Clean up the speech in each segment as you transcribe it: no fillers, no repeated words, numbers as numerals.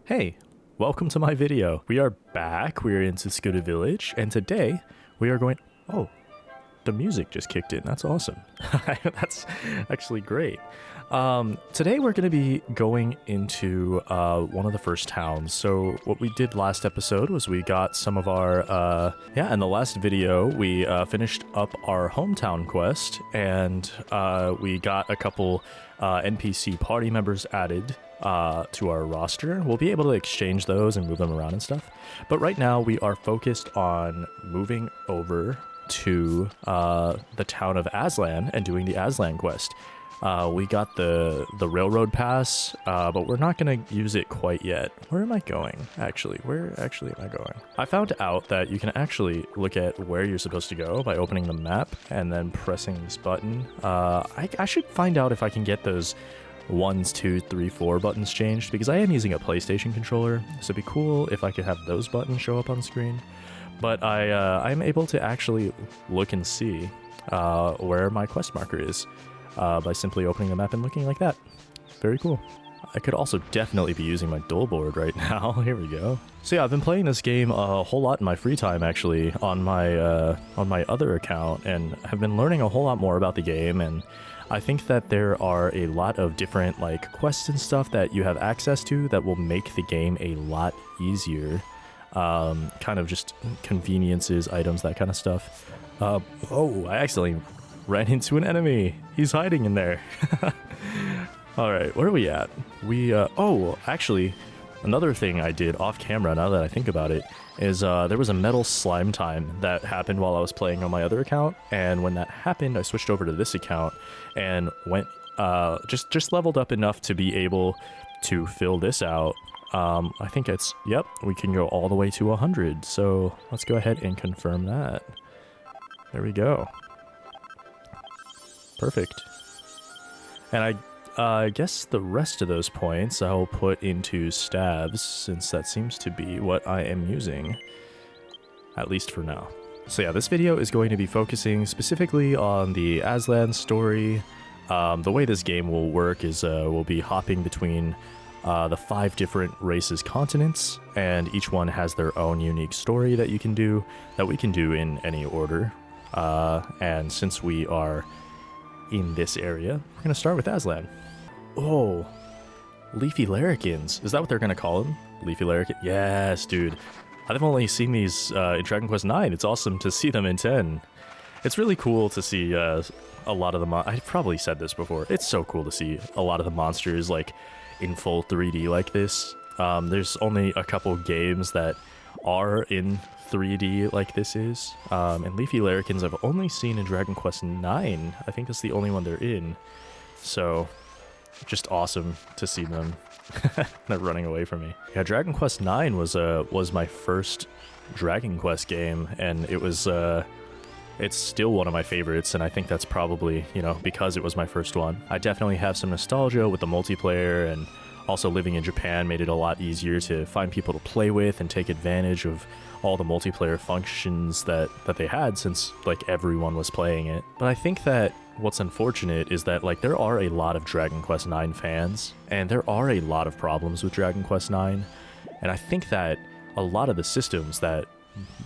Hey, welcome to my video. We are back, we're in Scooter Village, and today we are going... Oh, the music just kicked in, that's awesome. That's actually great. Today we're going to be going into one of the first towns. So what we did last episode was we got some of our... in the last video we finished up our hometown quest, and we got a couple NPC party members added to our roster. We'll be able to exchange those and move them around and stuff. But right now we are focused on moving over to the town of Azlan and doing the Azlan quest. We got the railroad pass, but we're not going to use it quite yet. Where am I going, actually? Where actually am I going? I found out that you can actually look at where you're supposed to go by opening the map and then pressing this button. I should find out if I can get those 1, 2, 3, 4 buttons changed, because I am using a PlayStation controller, so it'd be cool if I could have those buttons show up on screen. But I'm able to actually look and see where my quest marker is by simply opening the map and looking like that. Very cool. I could also definitely be using my dual board right now. Here we go. So yeah, I've been playing this game a whole lot in my free time, actually, on my other account, and have been learning a whole lot more about the game. And I think that there are a lot of different like quests and stuff that you have access to that will make the game a lot easier. Kind of just conveniences, items, that kind of stuff. Oh, I accidentally ran into an enemy. He's hiding in there. Alright, where are we at? Actually, another thing I did off camera, now that I think about it, is there was a metal slime time that happened while I was playing on my other account, and when that happened, I switched over to this account and went, just leveled up enough to be able to fill this out. I think it's, yep, we can go all the way to 100, so let's go ahead and confirm that. There we go. Perfect. And I guess the rest of those points I'll put into stabs, since that seems to be what I am using, at least for now. So yeah, this video is going to be focusing specifically on the Azlan Story. The way this game will work is we'll be hopping between the 5 different races' continents, and each one has their own unique story that you can do, that we can do in any order. And since we are in this area, we're going to start with Azlan. Oh, Leafy Larrikins. Is that what they're going to call him? Leafy Larrikin? Yes, dude. I've only seen these in Dragon Quest IX. It's awesome to see them in 10. It's really cool to see a lot of the I've probably said this before. It's so cool to see a lot of the monsters like in full 3D like this. There's only a couple games that are in 3D like this is. And Leafy Larrikins I've only seen in Dragon Quest IX. I think that's the only one they're in. So, just awesome to see them. They're running away from me. Yeah, Dragon Quest IX was my first Dragon Quest game, and it was it's still one of my favorites, and I think that's probably, because it was my first one. I definitely have some nostalgia with the multiplayer, and also living in Japan made it a lot easier to find people to play with and take advantage of all the multiplayer functions that they had, since like everyone was playing it. But I think that what's unfortunate is that like there are a lot of Dragon Quest IX fans, and there are a lot of problems with Dragon Quest IX, and I think that a lot of the systems that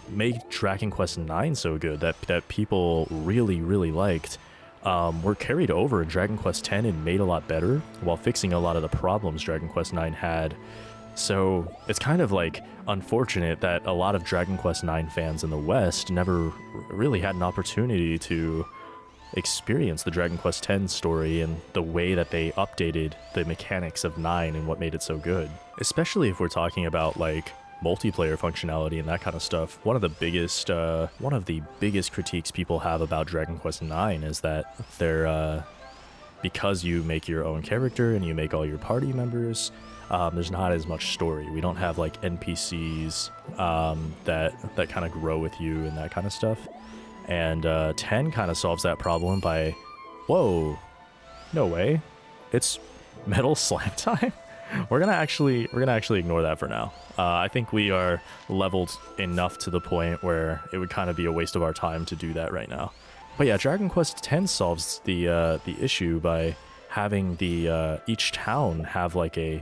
made Dragon Quest IX so good, that people really liked, were carried over in Dragon Quest X and made a lot better, while fixing a lot of the problems Dragon Quest IX had. So it's kind of like unfortunate that a lot of Dragon Quest IX fans in the West never really had an opportunity to experience the Dragon Quest X story and the way that they updated the mechanics of 9 and what made it so good. Especially if we're talking about like multiplayer functionality and that kind of stuff. One of the biggest critiques people have about Dragon Quest IX is that they're because you make your own character and you make all your party members, there's not as much story. We don't have like NPCs that kind of grow with you and that kind of stuff. And 10 kind of solves that problem by, whoa, no way, it's metal slime time. We're gonna actually ignore that for now. I think we are leveled enough to the point where it would kind of be a waste of our time to do that right now. But yeah, Dragon Quest X solves the issue by having each town have like a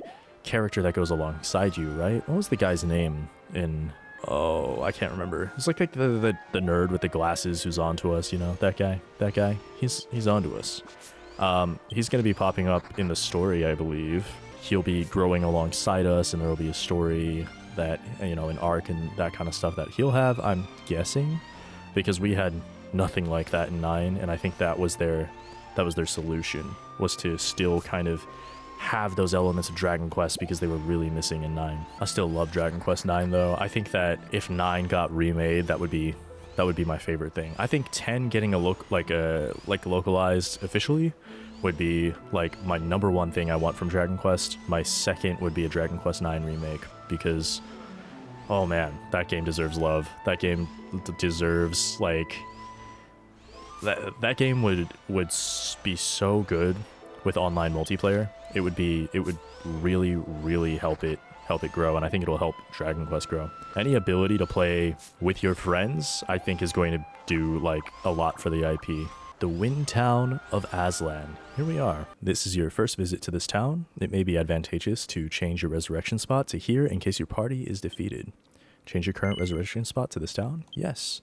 character that goes alongside you, right? What was the guy's name in... Oh, I can't remember. It's like the nerd with the glasses who's onto us, you know? That guy. He's onto us. He's going to be popping up in the story, I believe. He'll be growing alongside us, and there will be a story that, you know, an arc and that kind of stuff that he'll have, I'm guessing, because we had nothing like that in 9, and I think that was their solution, was to still kind of have those elements of Dragon Quest because they were really missing in 9. I still love Dragon Quest 9 though. I think that if 9 got remade, that would be my favorite thing. I think 10 getting a look like localized officially would be like my number one thing I want from Dragon Quest. My second would be a Dragon Quest 9 remake because, oh man, that game deserves love. That game deserves like that game would be so good with online multiplayer. It would really, really help it grow, and I think it'll help Dragon Quest grow. Any ability to play with your friends, I think, is going to do like a lot for the IP. The Wind Town of Azlan. Here we are. This is your first visit to this town. It may be advantageous to change your resurrection spot to here in case your party is defeated. Change your current resurrection spot to this town? Yes.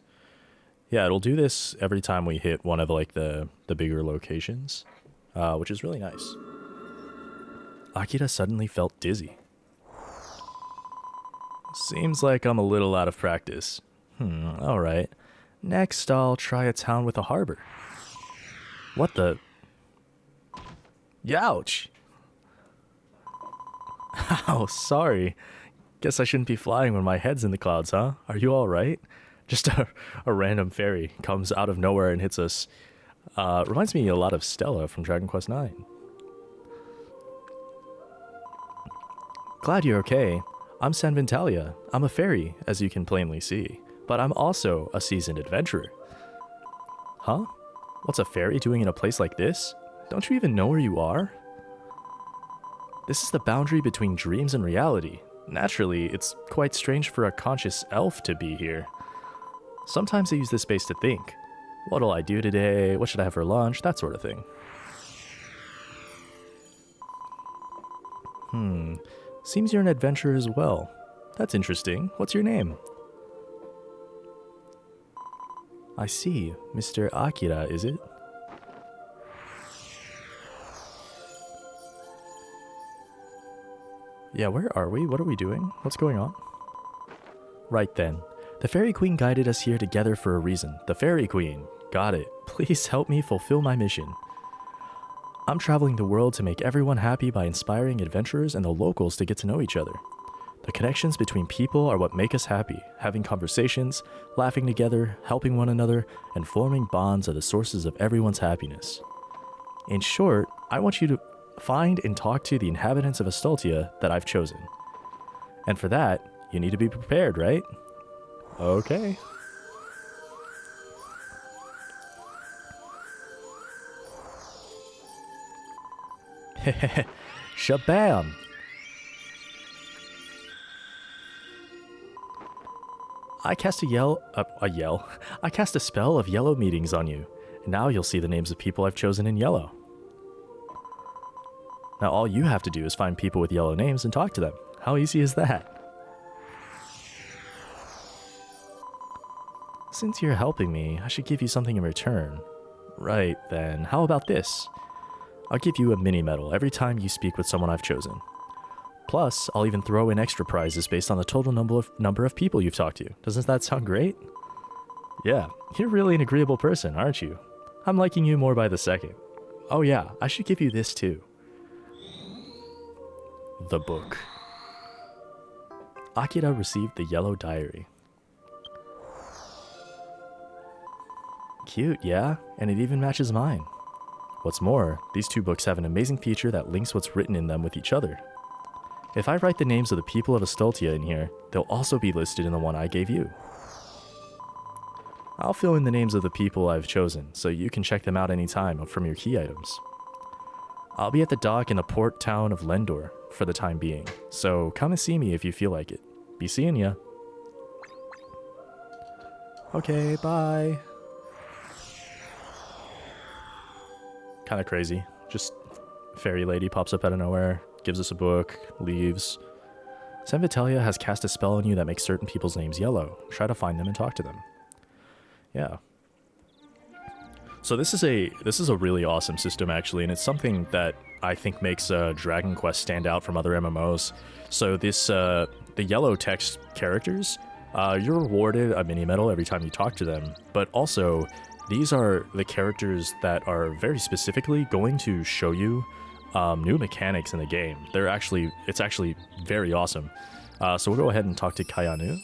Yeah, it'll do this every time we hit one of like the bigger locations, which is really nice. Akira suddenly felt dizzy. Seems like I'm a little out of practice. Alright. Next, I'll try a town with a harbor. What the? Youch! Oh, sorry. Guess I shouldn't be flying when my head's in the clouds, huh? Are you alright? Just a random fairy comes out of nowhere and hits us. Reminds me a lot of Stella from Dragon Quest 9. Glad you're okay. I'm San Ventalia. I'm a fairy, as you can plainly see. But I'm also a seasoned adventurer. Huh? What's a fairy doing in a place like this? Don't you even know where you are? This is the boundary between dreams and reality. Naturally, it's quite strange for a conscious elf to be here. Sometimes I use this space to think. What'll I do today? What should I have for lunch? That sort of thing. Seems you're an adventurer as well. That's interesting. What's your name? I see. Mr. Akira, is it? Yeah, where are we? What are we doing? What's going on? Right then. The Fairy Queen guided us here together for a reason. The Fairy Queen. Got it. Please help me fulfill my mission. I'm traveling the world to make everyone happy by inspiring adventurers and the locals to get to know each other. The connections between people are what make us happy. Having conversations, laughing together, helping one another, and forming bonds are the sources of everyone's happiness. In short, I want you to find and talk to the inhabitants of Astoltia that I've chosen. And for that, you need to be prepared, right? Okay. Shabam! I cast I cast a spell of yellow meetings on you. Now you'll see the names of people I've chosen in yellow. Now all you have to do is find people with yellow names and talk to them. How easy is that? Since you're helping me, I should give you something in return. Right then, how about this? I'll give you a mini medal every time you speak with someone I've chosen. Plus, I'll even throw in extra prizes based on the total number of people you've talked to. Doesn't that sound great? Yeah, you're really an agreeable person, aren't you? I'm liking you more by the second. Oh yeah, I should give you this too. The book. Akira received the yellow diary. Cute, yeah? And it even matches mine. What's more, these two books have an amazing feature that links what's written in them with each other. If I write the names of the people of Astoltia in here, they'll also be listed in the one I gave you. I'll fill in the names of the people I've chosen, so you can check them out anytime from your key items. I'll be at the dock in the port town of Lendor for the time being, so come and see me if you feel like it. Be seeing ya. Okay, bye. Kinda crazy. Just fairy lady pops up out of nowhere, gives us a book, leaves. San Vitalia has cast a spell on you that makes certain people's names yellow. Try to find them and talk to them. Yeah. So this is a really awesome system, actually, and it's something that I think makes Dragon Quest stand out from other MMOs. So this the yellow text characters, you're rewarded a mini medal every time you talk to them, but also these are the characters that are very specifically going to show you new mechanics in the game. It's actually very awesome. So we'll go ahead and talk to Kayanu.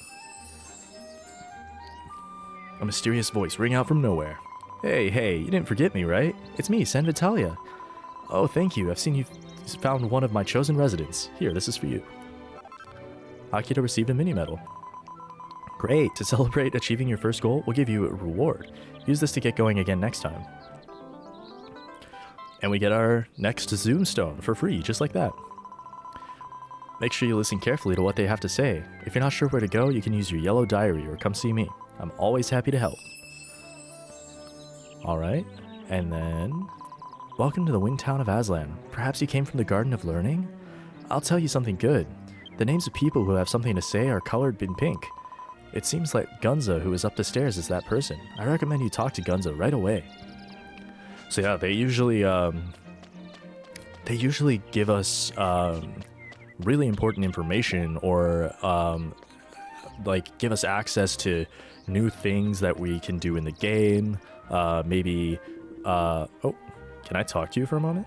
A mysterious voice rang out from nowhere. Hey, you didn't forget me, right? It's me, San Vitalia. Oh, thank you. I've seen you found one of my chosen residents. Here, this is for you. Akira received a mini medal. Great. To celebrate achieving your first goal, we'll give you a reward. Use this to get going again next time. And we get our next Zoom Stone for free, just like that. Make sure you listen carefully to what they have to say. If you're not sure where to go, you can use your yellow diary or come see me. I'm always happy to help. Alright, and then... Welcome to the Wind Town of Azlan. Perhaps you came from the Garden of Learning? I'll tell you something good. The names of people who have something to say are colored in pink. It seems like Gunza, who is up the stairs, is that person. I recommend you talk to Gunza right away. So yeah, they usually give us really important information, or like give us access to new things that we can do in the game. Maybe oh, can I talk to you for a moment?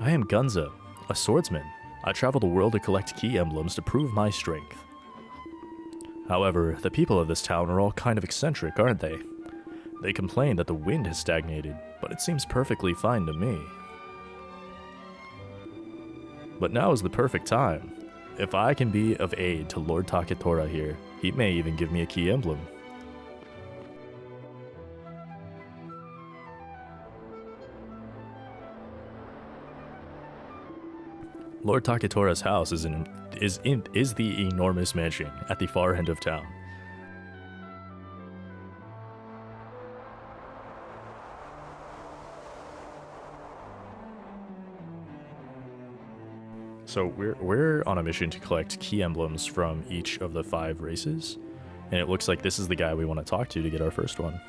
I am Gunza, a swordsman. I travel the world to collect key emblems to prove my strength. However, the people of this town are all kind of eccentric, aren't they? They complain that the wind has stagnated, but it seems perfectly fine to me. But now is the perfect time. If I can be of aid to Lord Taketora here, he may even give me a key emblem. Lord Taketora's house is the enormous mansion at the far end of town. So we're on a mission to collect key emblems from each of the 5 races, and it looks like this is the guy we want to talk to get our first one.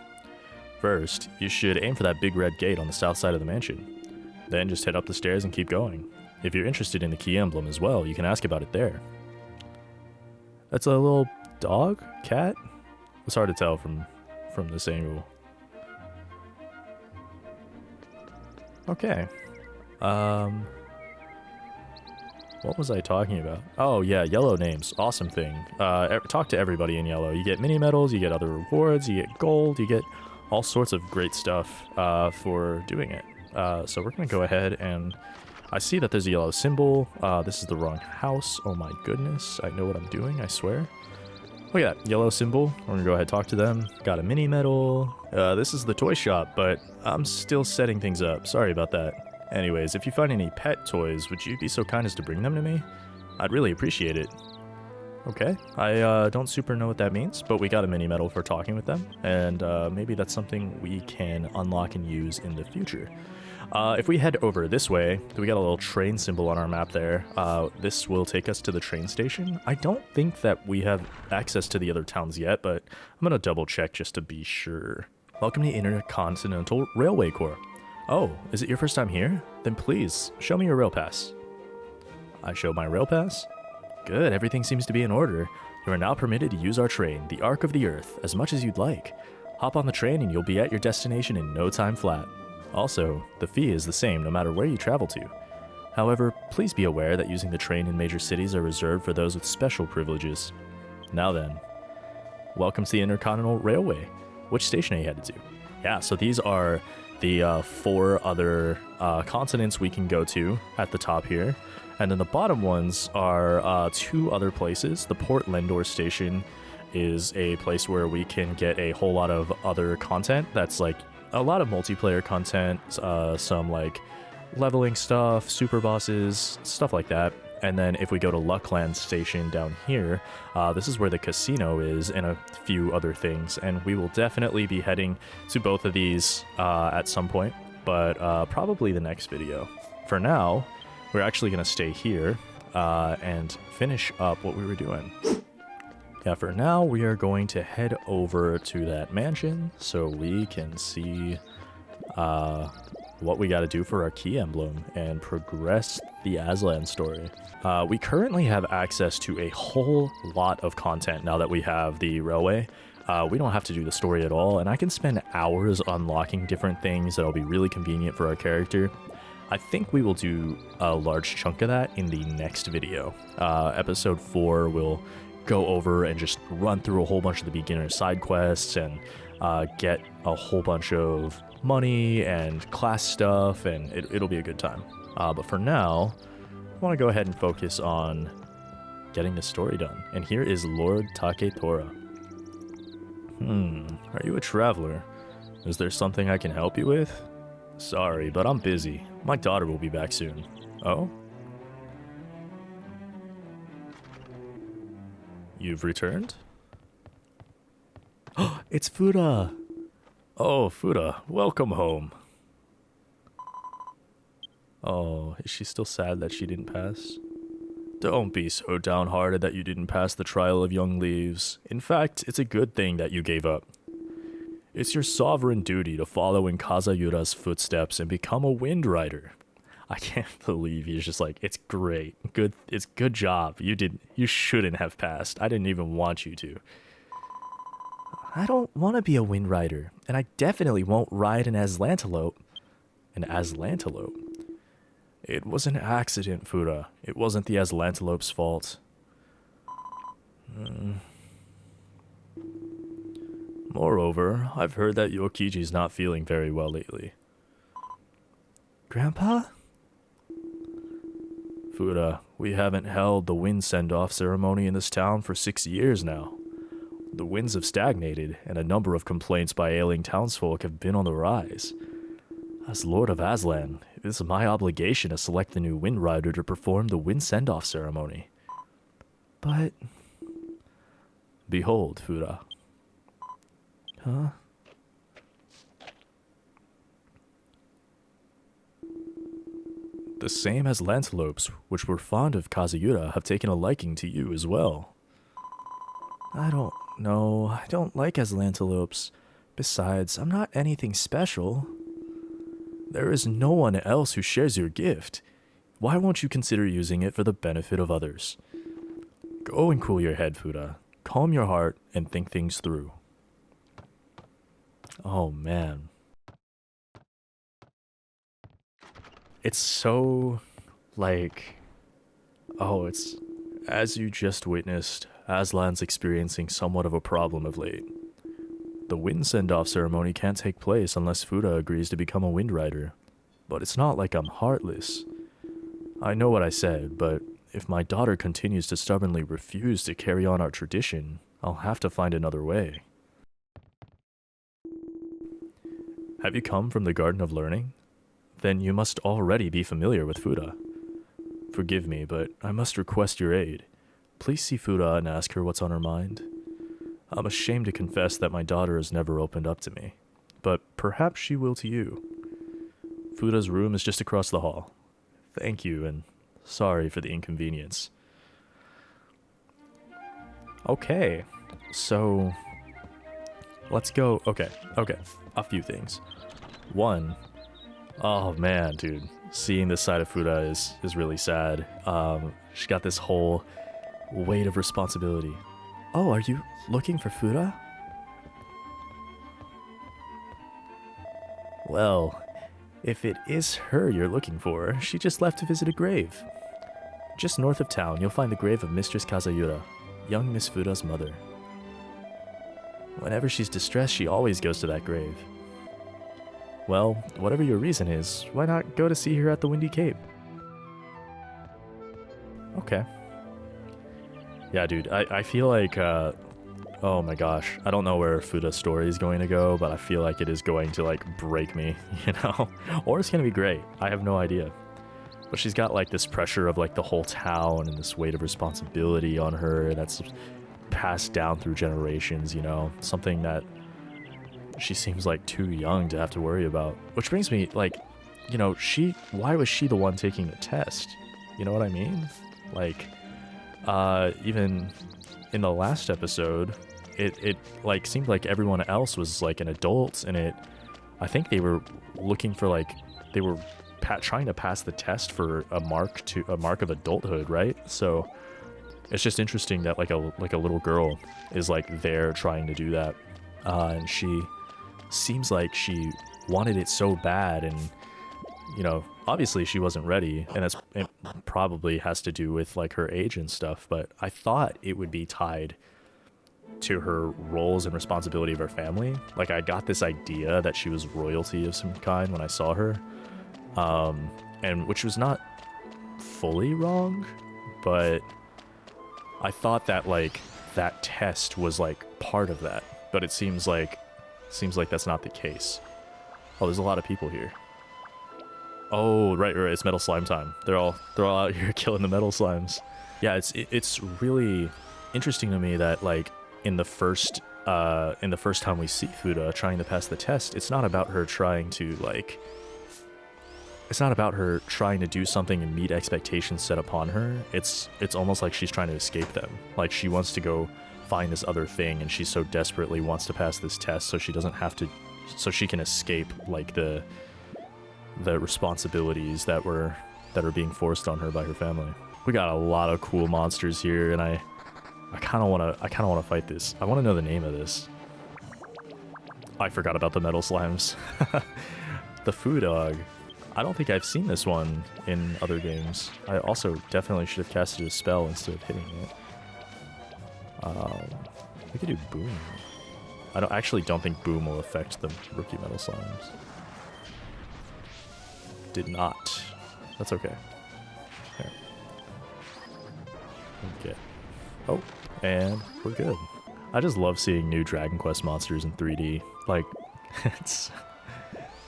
First, you should aim for that big red gate on the south side of the mansion. Then just head up the stairs and keep going. If you're interested in the key emblem as well, you can ask about it there. That's a little dog? Cat? It's hard to tell from this angle. Okay. What was I talking about? Oh yeah, yellow names. Awesome thing. Talk to everybody in yellow. You get mini medals, you get other rewards, you get gold, you get all sorts of great stuff for doing it. So we're going to go ahead and... I see that there's a yellow symbol. This is the wrong house. Oh my goodness. I know what I'm doing, I swear. Look at that. Yellow symbol. We're going to go ahead and talk to them. Got a mini medal. This is the toy shop, but I'm still setting things up. Sorry about that. Anyways, if you find any pet toys, would you be so kind as to bring them to me? I'd really appreciate it. Okay. I don't super know what that means, but we got a mini medal for talking with them, and maybe that's something we can unlock and use in the future. If we head over this way, we got a little train symbol on our map there. This will take us to the train station. I don't think that we have access to the other towns yet, but I'm going to double check just to be sure. Welcome to Intercontinental Railway Corps. Oh, is it your first time here? Then please, show me your rail pass. I show my rail pass? Good, everything seems to be in order. You are now permitted to use our train, the Arc of the Earth, as much as you'd like. Hop on the train and you'll be at your destination in no time flat. Also, the fee is the same no matter where you travel to. However, please be aware that using the train in major cities are reserved for those with special privileges. Now then, welcome to the Intercontinental Railway. Which station are you headed to? Yeah, so these are the 4 other continents we can go to at the top here. And then the bottom ones are 2 other places. The Port Lendor station is a place where we can get a whole lot of other content that's like a lot of multiplayer content, some like leveling stuff, super bosses, stuff like that. And then if we go to Luckland Station down here, this is where the casino is and a few other things. And we will definitely be heading to both of these at some point. but probably the next video. For now, we're actually going to stay here and finish up what we were doing. Yeah, for now, we are going to head over to that mansion so we can see what we got to do for our Key Emblem and progress the Azlan story. We currently have access to a whole lot of content now that we have the railway. We don't have to do the story at all, and I can spend hours unlocking different things that'll be really convenient for our character. I think we will do a large chunk of that in the next video. Episode 4 will go over and just run through a whole bunch of the beginner side quests and get a whole bunch of money and class stuff, and it'll be a good time. But for now, I want to go ahead and focus on getting the story done. And here is Lord Taketora. Are you a traveler? Is there something I can help you with? Sorry, but I'm busy. My daughter will be back soon. Oh? You've returned? It's Fuura! Oh, Fuura, welcome home. Oh, is she still sad that she didn't pass? Don't be so downhearted that you didn't pass the trial of young leaves. In fact, it's a good thing that you gave up. It's your sovereign duty to follow in Kazayura's footsteps and become a wind rider. I can't believe he's just like, it's great. It's good job. You shouldn't have passed. I didn't even want you to. I don't want to be a wind rider, and I definitely won't ride an Azlantelope. An Azlantelope? It was an accident, Fuura. It wasn't the Azlantelope's fault. Moreover, I've heard that Yokiji's not feeling very well lately. Grandpa? Fuura, we haven't held the wind send-off ceremony in this town for 6 years now. The winds have stagnated, and a number of complaints by ailing townsfolk have been on the rise. As Lord of Azlan, it is my obligation to select the new wind rider to perform the wind send-off ceremony. But... Behold, Fuura. Huh? The same Azlantelopes, which were fond of Kazayura, have taken a liking to you as well. I don't know. I don't like Azlantelopes. Besides, I'm not anything special. There is no one else who shares your gift. Why won't you consider using it for the benefit of others? Go and cool your head, Fuura. Calm your heart and think things through. Oh, man. It's so, like... Oh, it's... As you just witnessed, Azlan's experiencing somewhat of a problem of late. The wind send-off ceremony can't take place unless Fuura agrees to become a wind rider. But it's not like I'm heartless. I know what I said, but if my daughter continues to stubbornly refuse to carry on our tradition, I'll have to find another way. Have you come from the Garden of Learning? Then you must already be familiar with Fuura. Forgive me, but I must request your aid. Please see Fuura and ask her what's on her mind. I'm ashamed to confess that my daughter has never opened up to me, but perhaps she will to you. Fuura's room is just across the hall. Thank you, and sorry for the inconvenience. Okay, so let's go. Okay, a few things. One, oh man, dude, seeing this side of Fuura is really sad. She got this whole weight of responsibility. Oh, are you looking for Fuura? Well, if it is her you're looking for, she just left to visit a grave. Just north of town, you'll find the grave of Mistress Kazayura, young Miss Fuura's mother. Whenever she's distressed, she always goes to that grave. Well, whatever your reason is, why not go to see her at the Windy Cape? Okay. Yeah, dude, I feel like, oh my gosh, I don't know where Fuura's story is going to go, but I feel like it is going to, like, break me, you know? Or it's going to be great. I have no idea. But she's got, like, this pressure of, like, the whole town and this weight of responsibility on her that's passed down through generations, you know? Something that she seems like too young to have to worry about. Which brings me, like, you know, why was she the one taking the test? You know what I mean? Like, even in the last episode, it like seemed like everyone else was like an adult, and I think they were looking for like, they were trying to pass the test for a mark of adulthood, right? So it's just interesting that like a little girl is like there trying to do that, and she seems like she wanted it so bad, and you know, obviously she wasn't ready, and it probably has to do with like her age and stuff, but I thought it would be tied to her roles and responsibility of her family. Like, I got this idea that she was royalty of some kind when I saw her, and which was not fully wrong, but I thought that like that test was like part of that, but it seems like that's not the case. Oh, there's a lot of people here. Oh, right, it's metal slime time. They're all out here killing the metal slimes. Yeah, it's really interesting to me that like in the first time we see Fuura trying to pass the test, it's not about her trying to do something and meet expectations set upon her. It's almost like she's trying to escape them. Like, she wants to go find this other thing, and she so desperately wants to pass this test so she doesn't have to, so she can escape like the responsibilities that are being forced on her by her family. We got a lot of cool monsters here, and I kind of want to fight this. I want to know the name of this. I forgot about the metal slimes. The Foo Dog. I don't think I've seen this one in other games. I also definitely should have casted a spell instead of hitting it. We could do Boom. I don't think Boom will affect the rookie metal slimes. Did not. That's okay. There. Okay. Oh, and we're good. I just love seeing new Dragon Quest monsters in 3D. Like, it's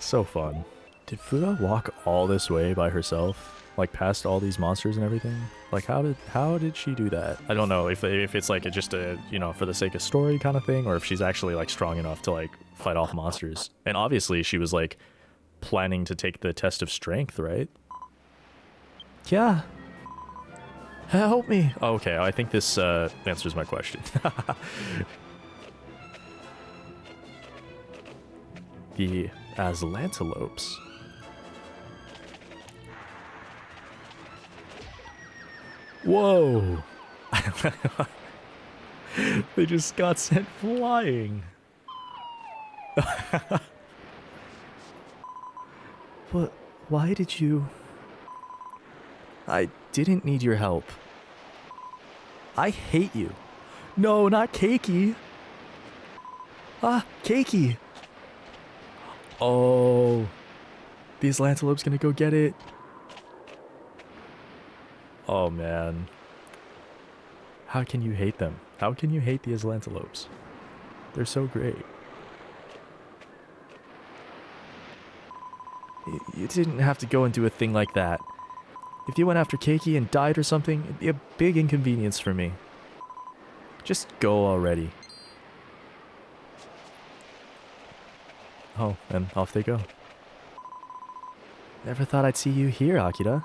so fun. Did Fuura walk all this way by herself? Like, past all these monsters and everything? Like, how did she do that? I don't know if it's like just a, you know, for the sake of story kind of thing, or if she's actually like strong enough to like fight off monsters. And obviously she was like planning to take the test of strength, right? Yeah. Help me. Oh, okay, I think this answers my question. The Azlantelopes. Whoa! They just got sent flying. But why did you... I didn't need your help. I hate you. No, not Keiki. Ah, Keiki. Oh. The Azlantelope's gonna go get it. Oh, man. How can you hate them? How can you hate the Azlantelopes? They're so great. You didn't have to go and do a thing like that. If you went after Keiki and died or something, it'd be a big inconvenience for me. Just go already. Oh, and off they go. Never thought I'd see you here, Akira.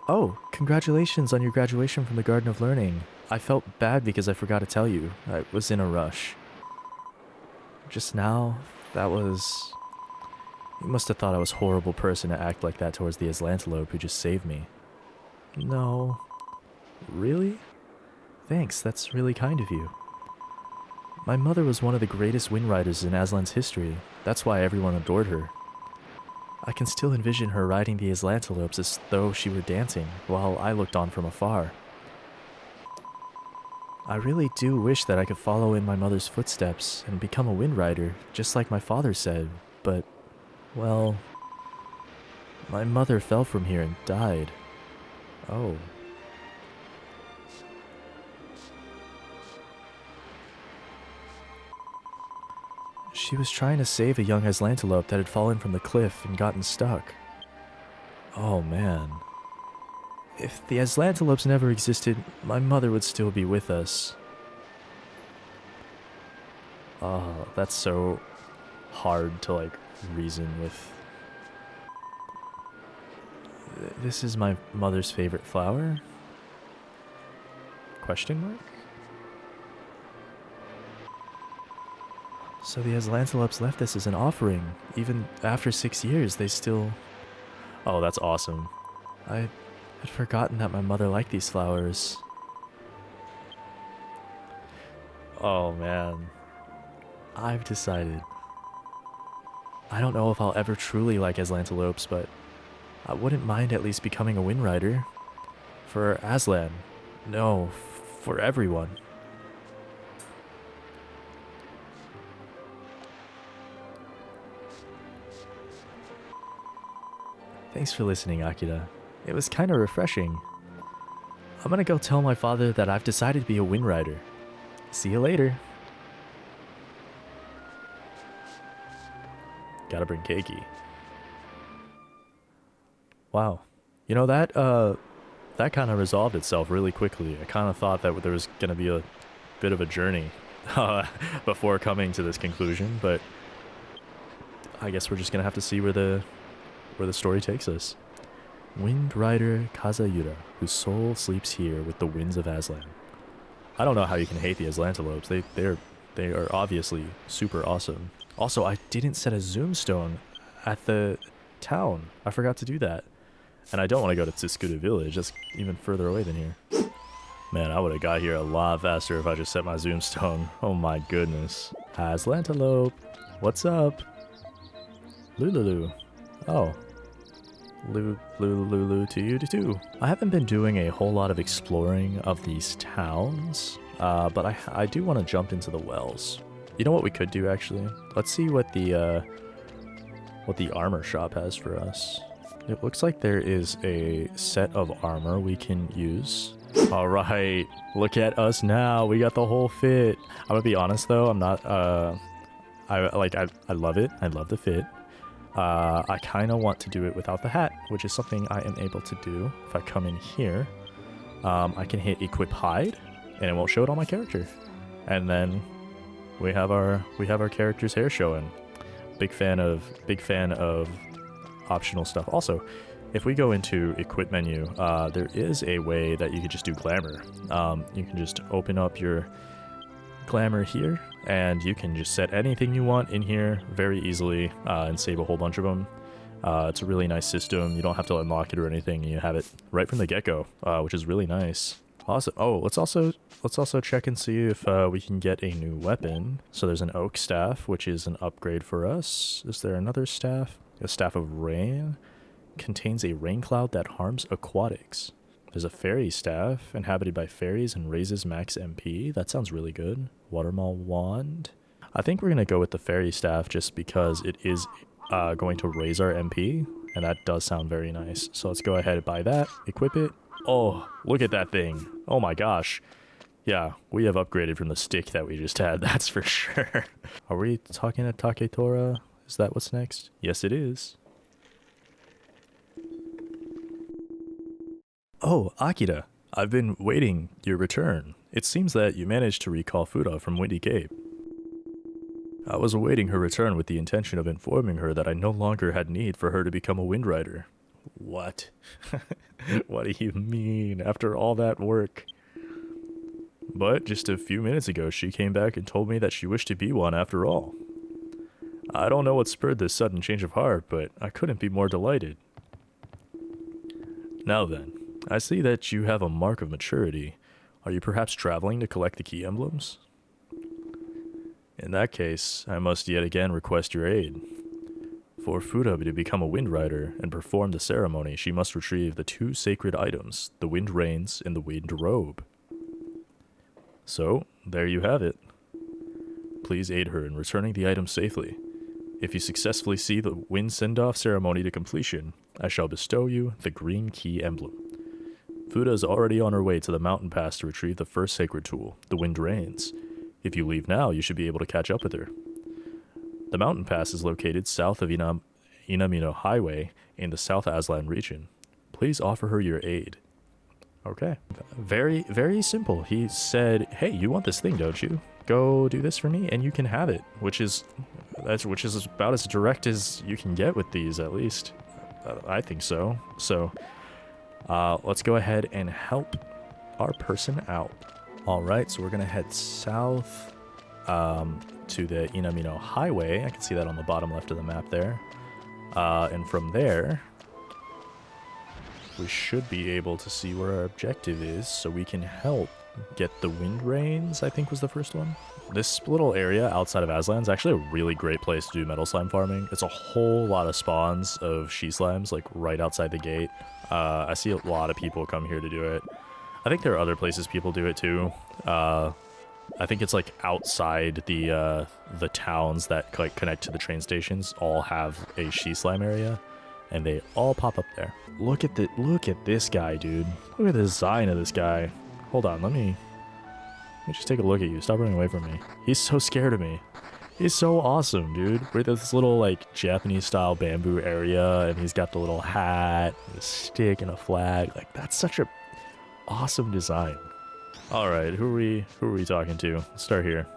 Oh, congratulations on your graduation from the Garden of Learning. I felt bad because I forgot to tell you. I was in a rush. Just now, that was... You must have thought I was a horrible person to act like that towards the Azlantelope who just saved me. No. Really? Thanks, that's really kind of you. My mother was one of the greatest wind riders in Azlan's history. That's why everyone adored her. I can still envision her riding the Azlantelopes as though she were dancing, while I looked on from afar. I really do wish that I could follow in my mother's footsteps and become a wind rider, just like my father said, but, well, my mother fell from here and died. Oh. She was trying to save a young Azlantelope that had fallen from the cliff and gotten stuck. Oh man. If the Azlantelopes never existed, my mother would still be with us. Oh, that's so hard to like reason with. This is my mother's favorite flower? Question mark? So the Azlantelopes left this as an offering. Even after 6 years, they still... Oh, that's awesome. I had forgotten that my mother liked these flowers. Oh, man. I've decided. I don't know if I'll ever truly like Azlantelopes, but I wouldn't mind at least becoming a Wind Rider. For Azlan. No, for everyone. Thanks for listening, Akira. It was kinda refreshing. I'm gonna go tell my father that I've decided to be a Wind Rider. See you later. Gotta bring Keiki. Wow. You know, that kind of resolved itself really quickly. I kind of thought that there was gonna be a bit of a journey before coming to this conclusion, but I guess we're just gonna have to see where the story takes us. Wind Rider Kazayura, whose soul sleeps here with the winds of Azlan. I don't know how you can hate the Azlantelopes. They are obviously super awesome. Also, I didn't set a zoom stone at the town. I forgot to do that. And I don't want to go to Tsukuda Village. That's even further away than here. Man, I would have got here a lot faster if I just set my zoom stone. Oh my goodness. Azlantelope, what's up? Lululu. Oh. Lulu to you too. I haven't been doing a whole lot of exploring of these towns, but I do want to jump into the wells. You know what we could do actually? Let's see what the armor shop has for us. It looks like there is a set of armor we can use. All right, look at us now. We got the whole fit. I'm gonna be honest though. I'm not. I love it. I love the fit. I kind of want to do it without the hat, which is something I am able to do. If I come in here, I can hit equip hide, and it won't show it on my character. And then we have our character's hair showing. Big fan of optional stuff. Also, if we go into equip menu, there is a way that you could just do glamour. You can just open up your glamour here, and you can just set anything you want in here very easily and save a whole bunch of them. It's a really nice system. You don't have to unlock it or anything. You have it right from the get-go, which is really nice. Awesome. Oh, let's also check and see if we can get a new weapon. So there's an oak staff, which is an upgrade for us. Is there another staff? A staff of rain contains a rain cloud that harms aquatics. There's a fairy staff inhabited by fairies and raises max MP. That sounds really good. Watermaw wand. I think we're gonna go with the fairy staff just because it is going to raise our MP, and that does sound very nice. So let's go ahead and buy that, equip it. Oh, look at that thing. Oh my gosh. Yeah, we have upgraded from the stick that we just had, that's for sure. Are we talking to Taketora? Is that what's next? Yes, it is. Oh, Akira, I've been waiting your return. It seems that you managed to recall Fuura from Windy Cape. I was awaiting her return with the intention of informing her that I no longer had need for her to become a Wind Rider. What? What do you mean, after all that work? But just a few minutes ago, she came back and told me that she wished to be one after all. I don't know what spurred this sudden change of heart, but I couldn't be more delighted. Now then, I see that you have a mark of maturity. Are you perhaps traveling to collect the Key Emblems? In that case, I must yet again request your aid. For Fuura to become a Wind Rider and perform the ceremony, she must retrieve the two sacred items, the Wind Reins and the Wind Robe. So, there you have it. Please aid her in returning the items safely. If you successfully see the Wind Send-Off ceremony to completion, I shall bestow you the Green Key Emblem. Fuura is already on her way to the mountain pass to retrieve the first sacred tool, the Wind Reins. If you leave now, you should be able to catch up with her. The mountain pass is located south of Inamino Highway in the South Azlan region. Please offer her your aid. Okay. Very, very simple. He said, hey, you want this thing, don't you? Go do this for me, and you can have it, which is which is about as direct as you can get with these, at least. I think so. So, let's go ahead and help our person out. All right, so we're gonna head south to the Inamino Highway. I can see that on the bottom left of the map there. And from there, we should be able to see where our objective is, so we can help get the Wind Rains, I think was the first one. This little area outside of Azlan is actually a really great place to do metal slime farming. It's a whole lot of spawns of she slimes, like right outside the gate. I see a lot of people come here to do it. I think there are other places people do it too. I think it's like outside the towns that like connect to the train stations all have a she slime area, and they all pop up there. Look at this guy, dude. Look at the design of this guy. Hold on, let me just take a look at you. Stop running away from me. He's so scared of me. He's so awesome, dude. We're this little like Japanese style bamboo area, and he's got the little hat, and a stick, and a flag. Like, that's such a awesome design. All right, who are we talking to? Let's start here.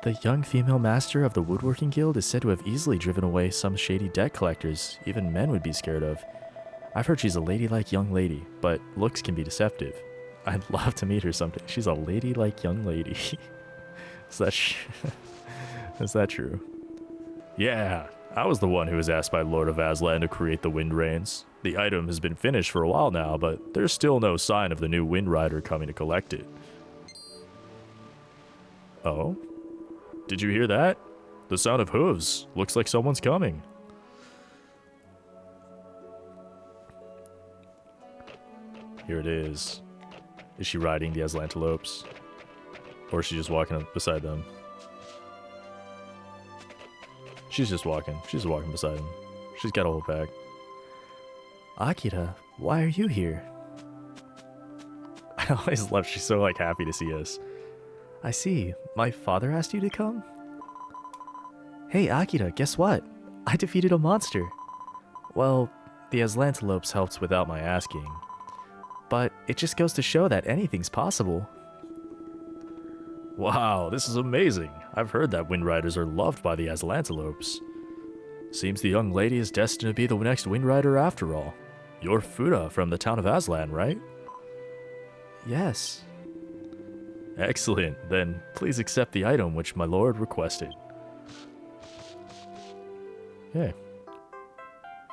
The young female master of the Woodworking Guild is said to have easily driven away some shady debt collectors even men would be scared of. I've heard she's a ladylike young lady, but looks can be deceptive. I'd love to meet her someday. She's a ladylike young lady. Is that true? Yeah, I was the one who was asked by Lord of Azlan to create the Wind Rains. The item has been finished for a while now, but there's still no sign of the new Wind Rider coming to collect it. Oh? Did you hear that? The sound of hooves. Looks like someone's coming. Here it is. Is she riding the Azlantelopes? Or is she just walking beside them? She's just walking. She's walking beside them. She's got a whole pack. Akira, why are you here? I always love she's so like happy to see us. I see. My father asked you to come? Hey Akira, guess what? I defeated a monster. Well, the Azlantelopes helped without my asking. But it just goes to show that anything's possible. Wow, this is amazing. I've heard that Wind Riders are loved by the Azlantelopes. Seems the young lady is destined to be the next Wind Rider after all. You're Fuura from the town of Azlan, right? Yes. Excellent. Then please accept the item which my lord requested. Yeah.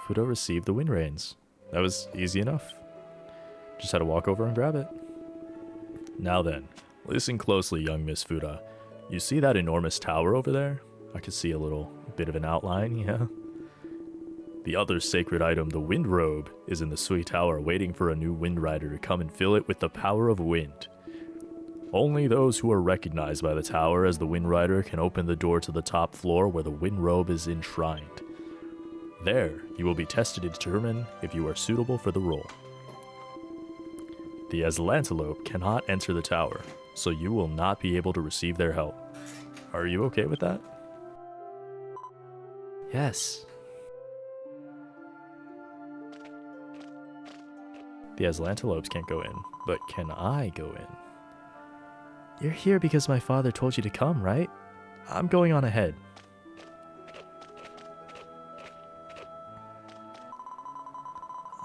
Fuura received the Wind Rains. That was easy enough. Just had to walk over and grab it. Now then, listen closely, young Miss Fuura. You see that enormous tower over there? I can see a little bit of an outline, yeah? The other sacred item, the Wind Robe, is in the Sui Tower waiting for a new Wind Rider to come and fill it with the power of wind. Only those who are recognized by the tower as the Wind Rider can open the door to the top floor where the Wind Robe is enshrined. There, you will be tested to determine if you are suitable for the role. The Azlantelope cannot enter the tower, so you will not be able to receive their help. Are you okay with that? Yes. The Azlantelopes can't go in, but can I go in? You're here because my father told you to come, right? I'm going on ahead.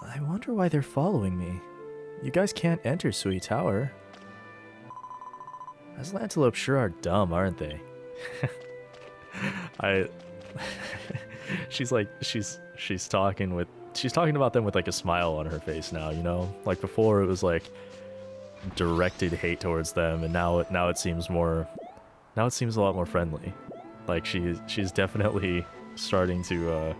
I wonder why they're following me. You guys can't enter Sui Tower. Azlantelopes sure are dumb, aren't they? She's talking about them with like a smile on her face now, you know? Like before it was like directed hate towards them, and now it seems a lot more friendly. Like she's definitely starting to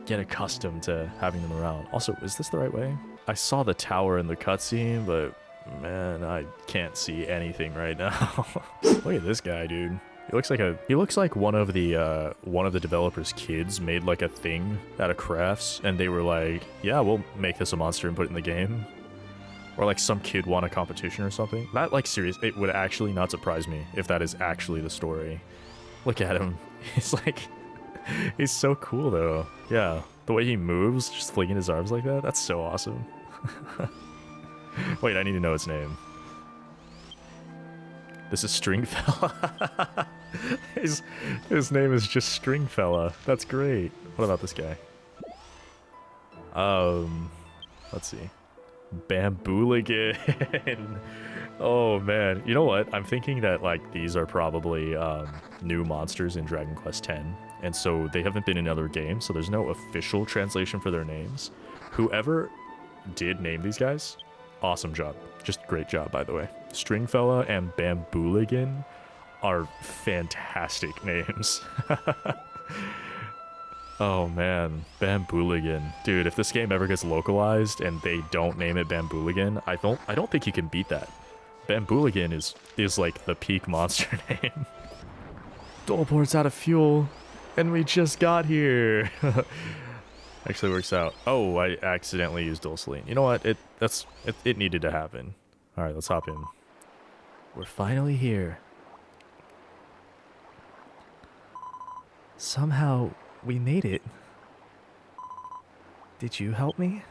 get accustomed to having them around. Also, is this the right way? I saw the tower in the cutscene, but man, I can't see anything right now. Look at this guy, dude. He looks like one of the developers' kids made like a thing out of crafts, and they were like, yeah, we'll make this a monster and put it in the game. Or like some kid won a competition or something. That, like, serious, it would actually not surprise me if that is actually the story. Look at him. He's like, he's so cool though. Yeah, the way he moves, just flinging his arms like that, that's so awesome. Wait, I need to know its name. This is Stringfella. his name is just Stringfella. That's great. What about this guy? Let's see. Bambooligan. Oh man, you know what? I'm thinking that like these are probably new monsters in Dragon Quest X, and so they haven't been in other games, so there's no official translation for their names. Whoever did name these guys, awesome job. Just great job, by the way. Stringfella and Bambooligan are fantastic names. Oh man, Bambooligan. Dude, if this game ever gets localized and they don't name it Bambooligan, I don't think you can beat that. Bambooligan is like the peak monster name. Dullport's out of fuel, and we just got here. Actually works out. Oh, I accidentally used Dulceline. You know what? It needed to happen. All right, let's hop in. We're finally here. Somehow we made it. Did you help me?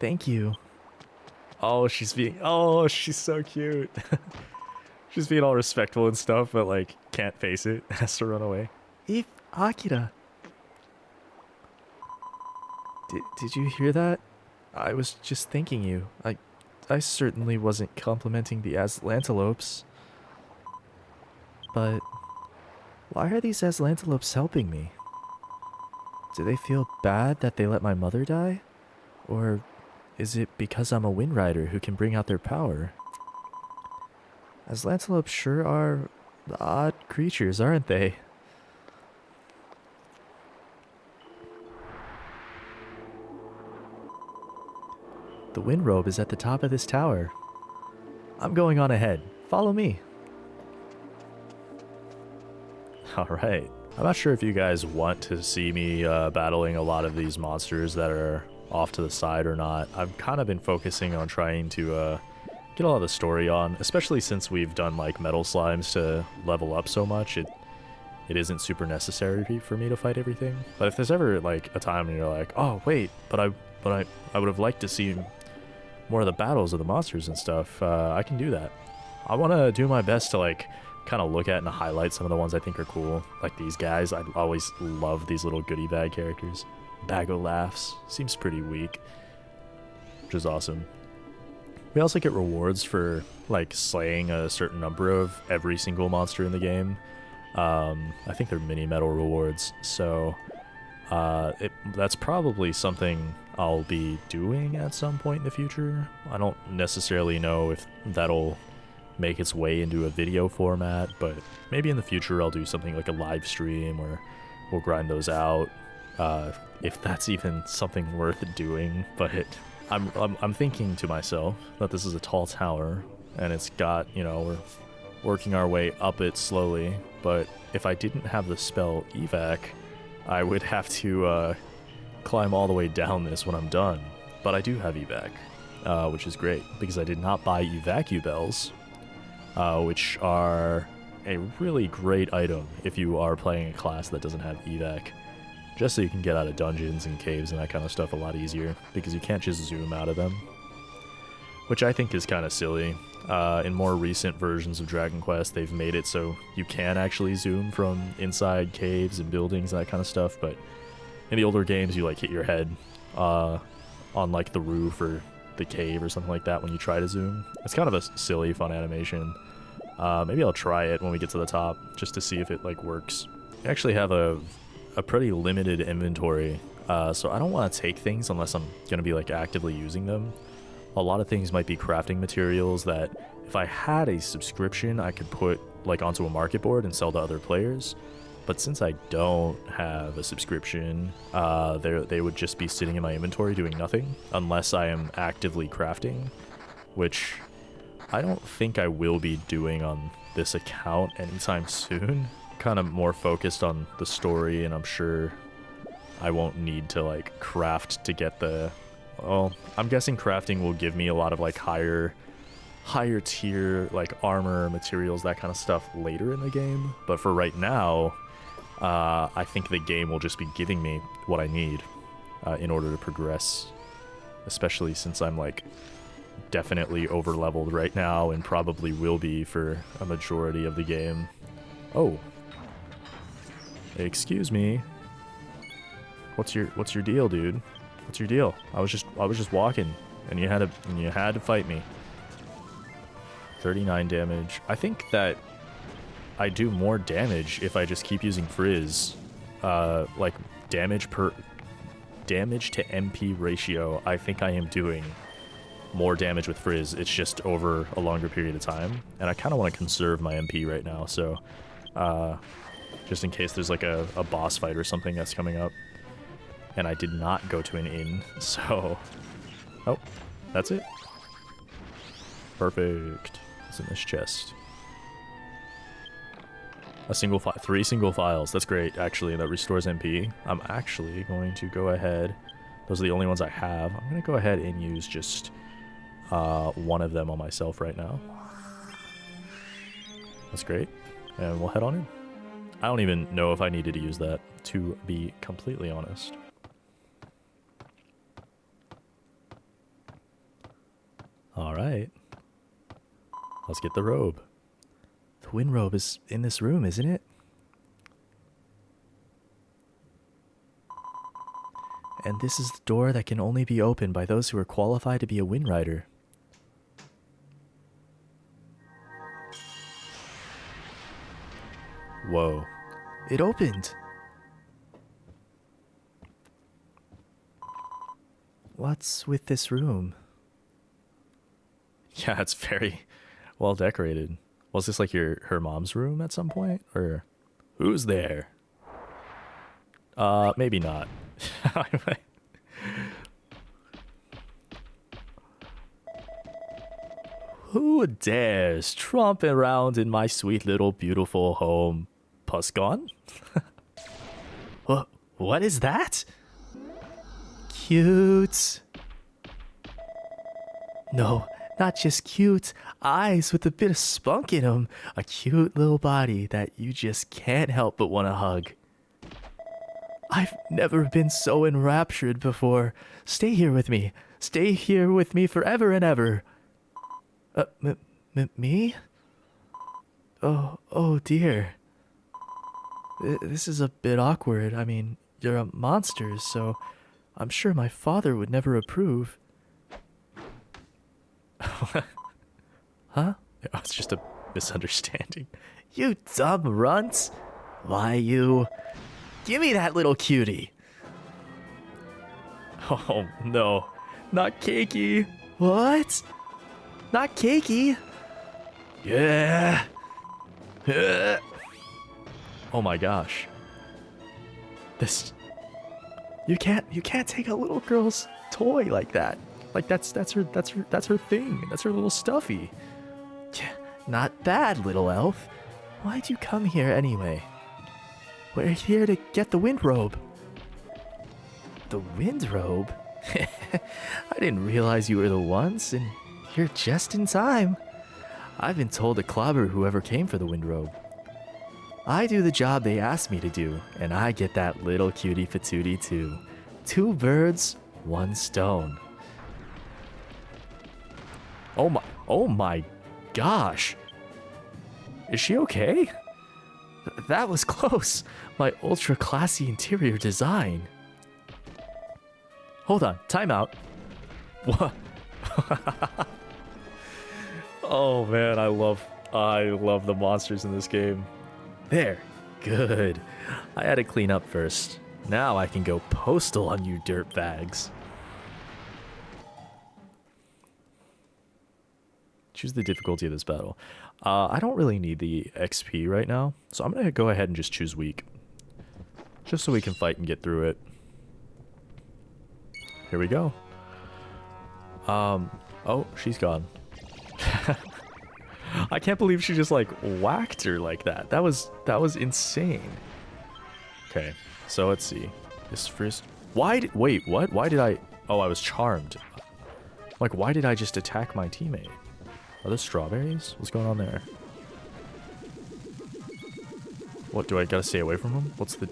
Thank you. Oh, she's so cute. She's being all respectful and stuff, but like can't face it. Has to run away. If Akira. Did you hear that? I was just thanking you. I certainly wasn't complimenting the Azlantelopes. But why are these Azlantelopes helping me? Do they feel bad that they let my mother die? Or is it because I'm a wind rider who can bring out their power? Azlantelopes sure are odd creatures, aren't they? The wind robe is at the top of this tower. I'm going on ahead. Follow me. Alright. I'm not sure if you guys want to see me battling a lot of these monsters that are off to the side or not. I've kind of been focusing on trying to get a lot of the story on, especially since we've done like metal slimes to level up so much. It isn't super necessary for me to fight everything. But if there's ever like a time when you're like, oh wait, but I would have liked to see more of the battles of the monsters and stuff, I can do that. I want to do my best to like kind of look at and highlight some of the ones I think are cool, like these guys. I always love these little goodie bag characters. Bago Laughs seems pretty weak, which is awesome. We also get rewards for like slaying a certain number of every single monster in the game. I think they're mini medal rewards, so that's probably something I'll be doing at some point in the future. I don't necessarily know if that'll make its way into a video format, but maybe in the future I'll do something like a live stream where we'll grind those out, if that's even something worth doing. But I'm thinking to myself that this is a tall tower and it's got, you know, we're working our way up it slowly, but if I didn't have the spell evac, I would have to climb all the way down this when I'm done. But I do have evac, which is great because I did not buy evacu bells, which are a really great item if you are playing a class that doesn't have evac, just so you can get out of dungeons and caves and that kind of stuff a lot easier, because you can't just zoom out of them, which I think is kind of silly. In more recent versions of Dragon Quest, they've made it so you can actually zoom from inside caves and buildings and that kind of stuff, but in the older games you like hit your head on like the roof or the cave or something like that when you try to zoom. It's kind of a silly fun animation. Maybe I'll try it when we get to the top just to see if it like works. I actually have a pretty limited inventory, so I don't want to take things unless I'm going to be like actively using them. A lot of things might be crafting materials that if I had a subscription I could put like onto a market board and sell to other players, but since I don't have a subscription, they would just be sitting in my inventory doing nothing unless I am actively crafting, which I don't think I will be doing on this account anytime soon. Kind of more focused on the story, and I'm sure I won't need to like craft to get the... Well, I'm guessing crafting will give me a lot of like higher tier like armor, materials, that kind of stuff later in the game. But for right now, I think the game will just be giving me what I need in order to progress, especially since I'm like definitely over-leveled right now and probably will be for a majority of the game. Oh. Excuse me. What's your deal, dude? What's your deal? I was just walking and you had to fight me. 39 damage. I think that I do more damage if I just keep using Frizz. Like damage to MP ratio, I think I am doing more damage with Frizz. It's just over a longer period of time. And I kind of want to conserve my MP right now, so just in case there's like a boss fight or something that's coming up. And I did not go to an inn, so... Oh, that's it. Perfect. It's in this chest. A single file, 3 single files. That's great, actually. That restores MP. I'm actually going to go ahead. Those are the only ones I have. I'm going to go ahead and use just one of them on myself right now. That's great. And we'll head on in. I don't even know if I needed to use that, to be completely honest. Alright. Let's get the robe. The wind robe is in this room, isn't it? And this is the door that can only be opened by those who are qualified to be a wind rider. Whoa. It opened! What's with this room? Yeah, it's very well decorated. Was this like her mom's room at some point? Or who's there? Maybe not. Who dares tromp around in my sweet little beautiful home? Pusgon? What is that? Cute. No, not just cute. Eyes with a bit of spunk in them. A cute little body that you just can't help but want to hug. I've never been so enraptured before. Stay here with me. Stay here with me forever and ever. Me? Oh dear. This is a bit awkward. I mean, you're a monster, so I'm sure my father would never approve. Huh? It's just a misunderstanding. You dumb runt. Why, you... Give me that little cutie. Oh, no. Not Cakey. What? Not Cakey? Yeah. Oh my gosh. This... You can't take a little girl's toy like that. Like that's her thing. That's her little stuffy. Not bad, little elf. Why'd you come here anyway? We're here to get the wind robe. The wind robe? I didn't realize you were the ones, and you're just in time. I've been told to clobber whoever came for the wind robe. I do the job they asked me to do, and I get that little cutie patootie too. 2 birds, 1 stone. Oh my gosh. Is she okay? That was close. My ultra classy interior design. Hold on, time out. What? Oh man, I love the monsters in this game. There, good. I had to clean up first. Now I can go postal on you dirtbags. Choose the difficulty of this battle. I don't really need the XP right now, so I'm going to go ahead and just choose weak. Just so we can fight and get through it. Here we go. Oh, she's gone. I can't believe she just like whacked her like that. That was insane. Okay, so let's see. This first... Wait, what? Why did I... Oh, I was charmed. Like, why did I just attack my teammate? Are those strawberries? What's going on there? What, do I gotta stay away from him? What's the...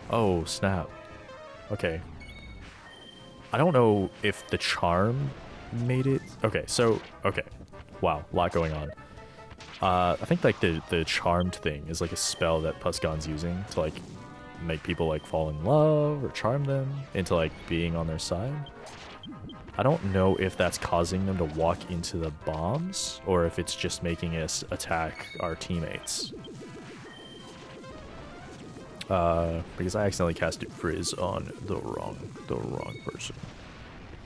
Oh, snap. Okay. I don't know if the charm made it. Okay, so okay, wow, a lot going on. I think like the charmed thing is like a spell that Pusgon's using to like make people like fall in love or charm them into like being on their side. I don't know if that's causing them to walk into the bombs or if it's just making us attack our teammates. Because I accidentally casted Frizz on the wrong person.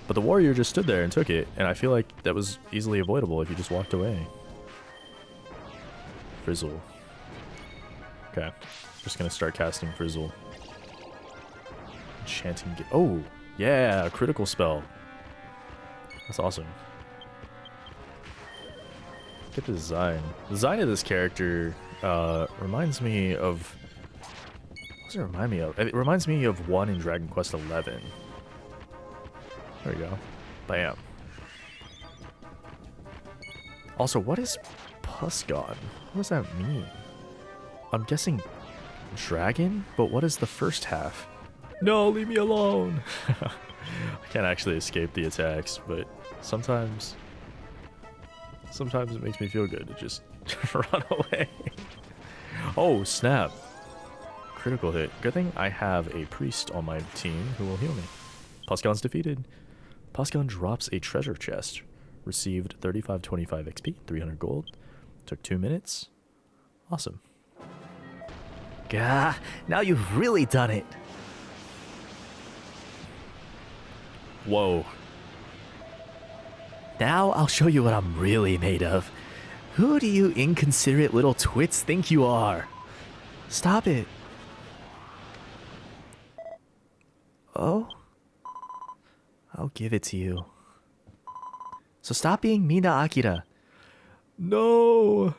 But the warrior just stood there and took it, and I feel like that was easily avoidable if you just walked away. Frizzle. Okay, just gonna start casting Frizzle. Enchanting. Oh, yeah, a critical spell. That's awesome. Get the design. The design of this character reminds me of. What does it remind me of? It reminds me of one in Dragon Quest XI. There we go. Bam. Also, what is Pusgon? What does that mean? I'm guessing dragon, but what is the first half? No, leave me alone! I can't actually escape the attacks, but sometimes it makes me feel good to just run away. Oh, snap. Critical hit. Good thing I have a priest on my team who will heal me. Pusgon's defeated. Pusgon drops a treasure chest. Received 3525 XP, 300 gold. Took 2 minutes. Awesome. Gah, now you've really done it. Whoa. Now I'll show you what I'm really made of. Who do you inconsiderate little twits think you are? Stop it. Oh? I'll give it to you. So stop being mean to Akira. No.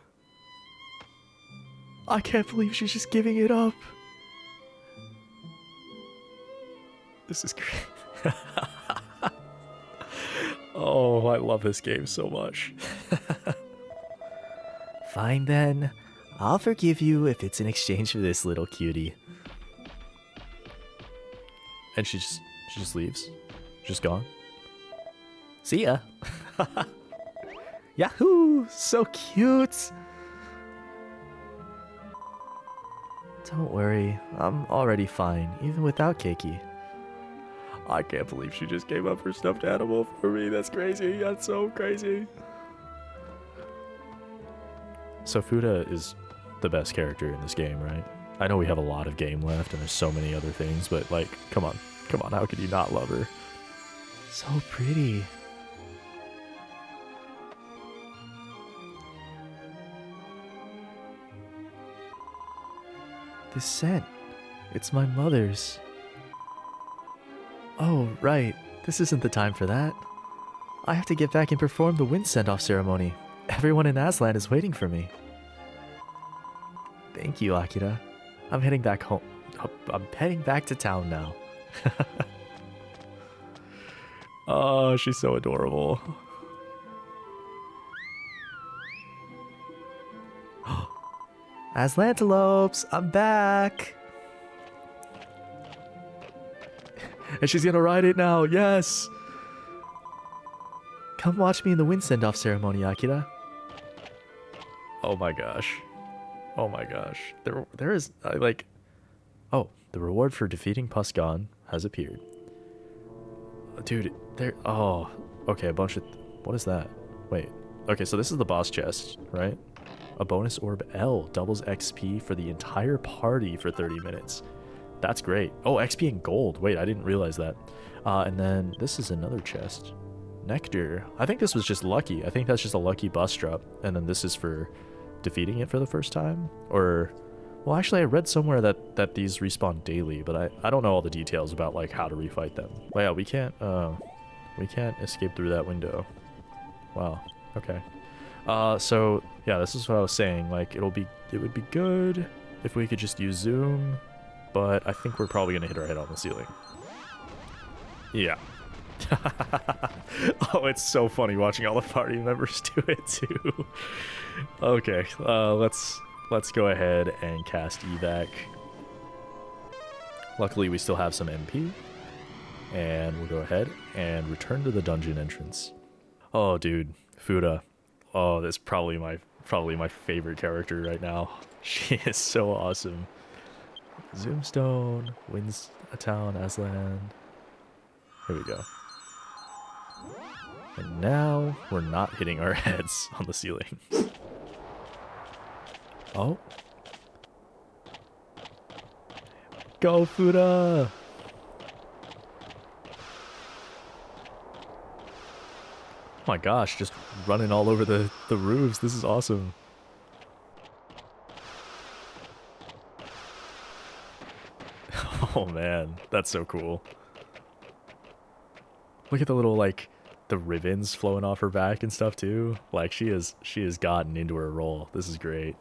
I can't believe she's just giving it up. This is great. Oh, I love this game so much. Fine then. I'll forgive you if it's in exchange for this little cutie. And she just leaves. Just gone. See ya. Yahoo! So cute! Don't worry, I'm already fine, even without Keiki. I can't believe she just gave up her stuffed animal for me. That's crazy. That's so crazy. So Fuura is the best character in this game, right? I know we have a lot of game left and there's so many other things, but like, come on. Come on, how could you not love her? So pretty. This scent. It's my mother's. Oh, right. This isn't the time for that. I have to get back and perform the wind send-off ceremony. Everyone in Azlan is waiting for me. Thank you, Akira. I'm heading back home. I'm heading back to town now. Oh, she's so adorable. Azlantelopes, I'm back! And she's gonna ride it now, yes! Come watch me in the wind send-off ceremony, Akira. Oh my gosh. Oh my gosh. There is, like... Oh, the reward for defeating Pusgon has appeared. Dude, there... Oh, okay, a bunch of... What is that? Wait. Okay, so this is the boss chest, right? A bonus orb L doubles XP for the entire party for 30 minutes. That's great. Oh, XP and gold. Wait, I didn't realize that. And then this is another chest. Nectar. I think this was just lucky. I think that's just a lucky boss drop. And then this is for defeating it for the first time. Or, well, actually, I read somewhere that these respawn daily, but I don't know all the details about like how to refight them. But yeah, we can't escape through that window. Wow. Okay. So yeah, this is what I was saying. Like, it would be good if we could just use zoom, but I think we're probably gonna hit our head on the ceiling. Yeah. Oh, it's so funny watching all the party members do it too. Okay, let's go ahead and cast evac. Luckily, we still have some MP. And we'll go ahead and return to the dungeon entrance. Oh, dude, Fuura. Oh, that's probably my favorite character right now. She is so awesome. Zoomstone wins a town, Azlan. Here we go. And now we're not hitting our heads on the ceiling. Oh. Go, Fuura! Oh my gosh, just running all over the roofs. This is awesome. Oh man, that's so cool. Look at the little, like, the ribbons flowing off her back and stuff too. Like, she has gotten into her role. This is great.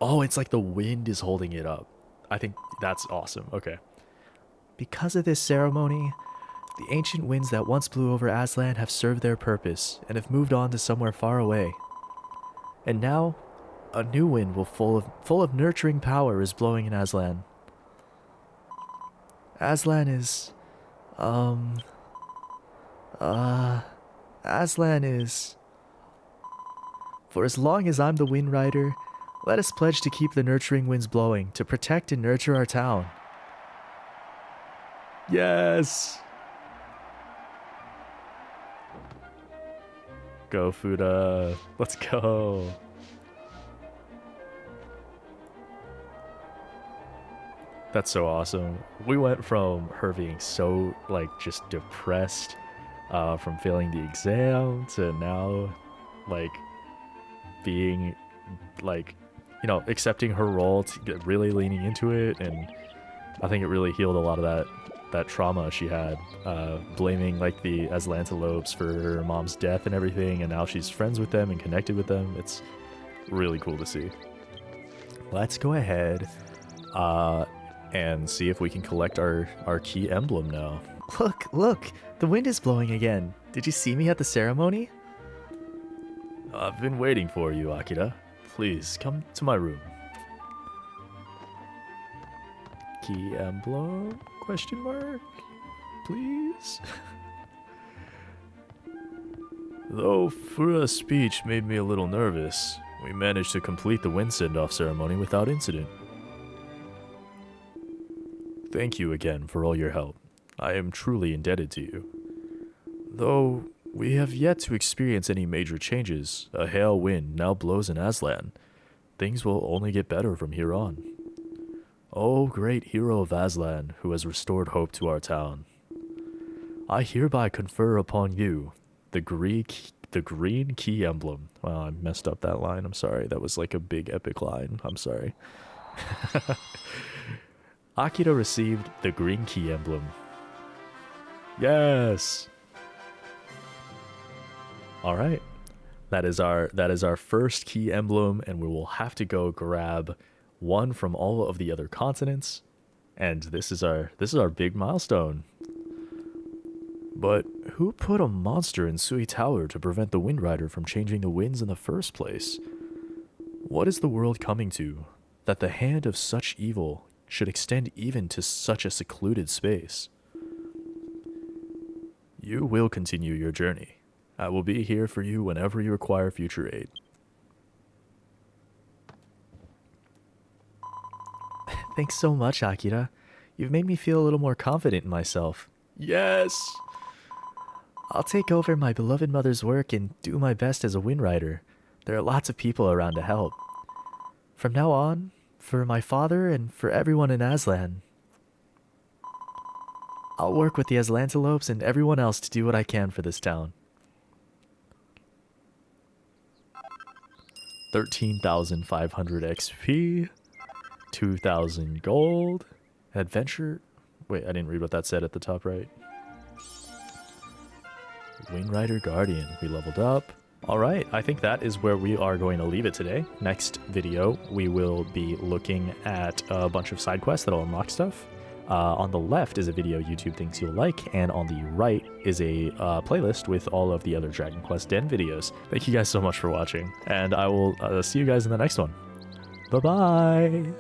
Oh, it's like the wind is holding it up. I think that's awesome. Okay. Because of this ceremony, the ancient winds that once blew over Azlan have served their purpose and have moved on to somewhere far away. And now, a new wind full of nurturing power is blowing in Azlan. Azlan is... Azlan is... For as long as I'm the Wind Rider, let us pledge to keep the nurturing winds blowing, to protect and nurture our town. Yes! Go, Fuura. Let's go. That's so awesome. We went from her being so, like, just depressed from failing the exam to now, like, being, like, you know, accepting her role, to get really leaning into it. And I think it really healed a lot of that trauma she had, blaming, like, the Azlantelopes for her mom's death and everything, and now she's friends with them and connected with them. It's really cool to see. Let's go ahead and see if we can collect our Key Emblem now. Look, the wind is blowing again. Did you see me at the ceremony? I've been waiting for you, Akira. Please, come to my room. Key Emblem? Question mark? Please? Though Fuura's speech made me a little nervous, we managed to complete the wind send-off ceremony without incident. Thank you again for all your help. I am truly indebted to you. Though we have yet to experience any major changes, a hail wind now blows in Azlan. Things will only get better from here on. O great hero of Azlan, who has restored hope to our town, I hereby confer upon you the green Key Emblem. Wow, I messed up that line. I'm sorry. That was like a big epic line. I'm sorry. Akira received the green Key Emblem. Yes. All right. That is our first Key Emblem, and we will have to go grab one from all of the other continents, and this is our big milestone. But who put a monster in Sui Tower to prevent the Wind Rider from changing the winds in the first place? What is the world coming to, that the hand of such evil should extend even to such a secluded space? You will continue your journey. I will be here for you whenever you require future aid. Thanks so much, Akira. You've made me feel a little more confident in myself. Yes! I'll take over my beloved mother's work and do my best as a Wind Rider. There are lots of people around to help. From now on, for my father and for everyone in Azlan, I'll work with the Azlantelopes and everyone else to do what I can for this town. 13,500 XP, 2,000 gold, adventure. Wait, I didn't read what that said at the top right. Wind Rider Guardian, we leveled up. All right, I think that is where we are going to leave it today. Next video, we will be looking at a bunch of side quests that'll unlock stuff. On the left is a video YouTube thinks you'll like, and on the right is a playlist with all of the other Dragon Quest Den videos. Thank you guys so much for watching, and I will see you guys in the next one. Bye-bye!